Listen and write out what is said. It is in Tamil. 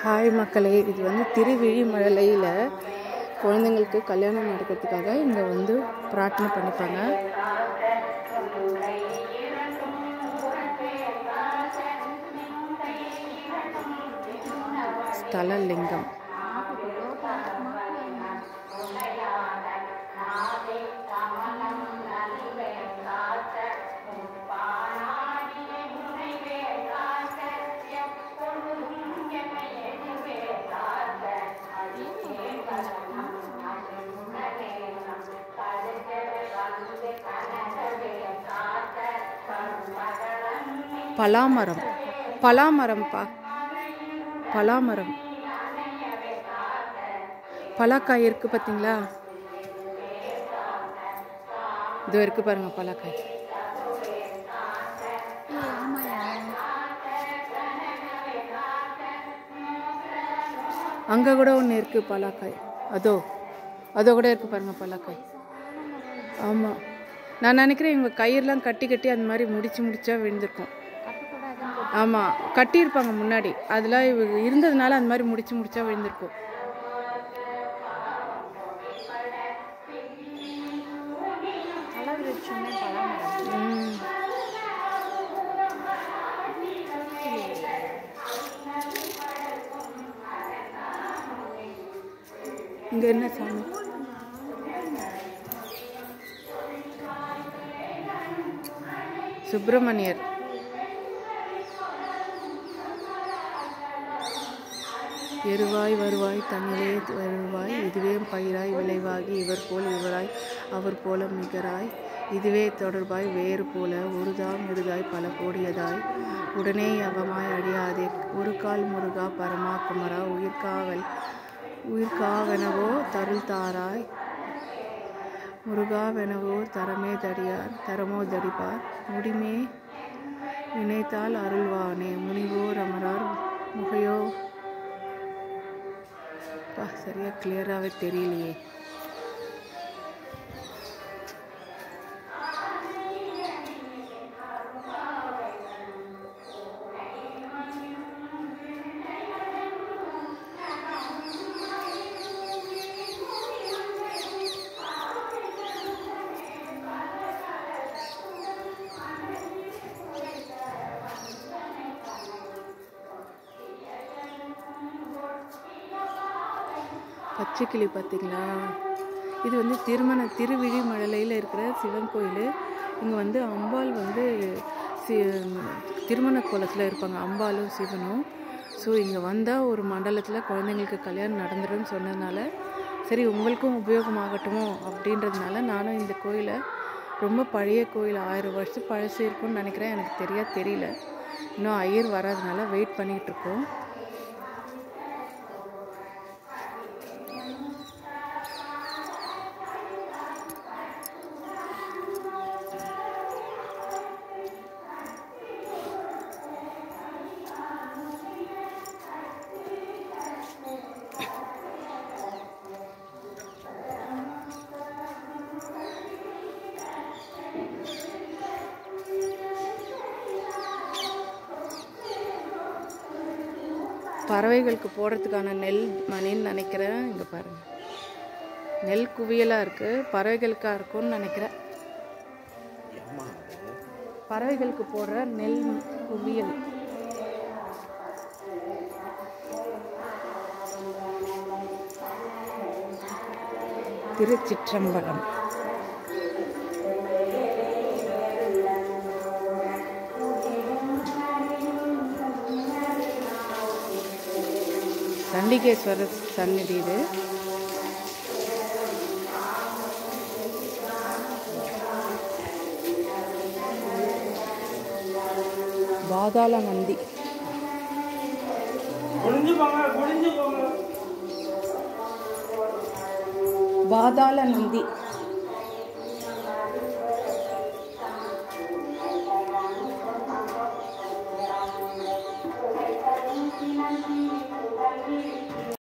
ஹாய் மக்களே, இது வந்து திருவிழிமலையில் குழந்தைங்களுக்கு கல்யாணம் நடக்கிறதுக்காக இங்கே வந்து பிரார்த்தனை பண்ணிப்பாங்க. ஸ்தல லிங்கம். பலாமரம், பலாமரம்ப்பா, பலாமரம். பலாக்காய் இருக்கு பார்த்தீங்களா? இது இருக்கு பாருங்க, பலாக்காய். அங்கே கூட ஒன்று இருக்கு பலாக்காய். அதோ கூட இருக்கு பாருங்க பலாக்காய். ஆமாம், நான் நினைக்கிறேன் இவங்க கயிறுலாம் கட்டி அந்த மாதிரி முடிச்சா விழுந்திருக்கும். ஆமாம், கட்டியிருப்பாங்க முன்னாடி, அதெல்லாம் இருந்ததுனால அந்த மாதிரி முடிச்சா விழுந்திருக்கும். இங்க என்ன சாமி? சுப்பிரமணியர். எருவாய் வருவாய் தனிலே வருவாய், இதுவே பயிராய் விளைவாகி இவர் போல் இவராய் அவர் போல மிகராய், இதுவே தொடர்பாய் வேறு போல ஒருதாம் இருதாய் பல கோடியதாய், உடனே அவமாய் அழியாதே ஒரு கால் முருகா பரமா குமரா, உயிர்காவெனவோ தருள் தாராய், முருகாவெனவோ தரமோ தடிப்பார், முடிமே நினைத்தால் அருள்வானே, முனிவோர் அமரார் முகையோ. சரியா கிளியராகவே தெரியலையே. பச்சைக்கிளி பார்த்தீங்களா? இது வந்து திருவிழிமலையில் இருக்கிற சிவன் கோயில். இங்கே வந்து அம்பாள் வந்து திருமண கோலத்தில் இருப்பாங்க, அம்பாலும் சிவனும். ஸோ இங்கே வந்தால் ஒரு மண்டலத்தில் குழந்தைங்களுக்கு கல்யாணம் நடந்துடும்னு சொன்னதுனால சரி உங்களுக்கும் உபயோகமாகட்டுமோ அப்படின்றதுனால நானும் இந்த கோயிலை, ரொம்ப பழைய கோயில், 1000 வருஷம் பழசு இருக்குன்னு நினைக்கிறேன், எனக்கு தெரியல. இன்னும் ஐயர் வராதனால வெயிட் பண்ணிக்கிட்டு இருக்கோம். பறவைகளுக்கு போடுறதுக்கான நெல் மணின்னு நினைக்கிறேன். இங்கே பாருங்கள், நெல் குவியலாக இருக்குது, பறவைகளுக்காக இருக்கும்னு நினைக்கிறேன். பறவைகளுக்கு போடுற நெல் குவியல். திருச்சிற்றம்பலம். சண்டிகேஸ்வரர் சந்நிதி இது. பாதாள நந்தி. பாதாள நந்தி.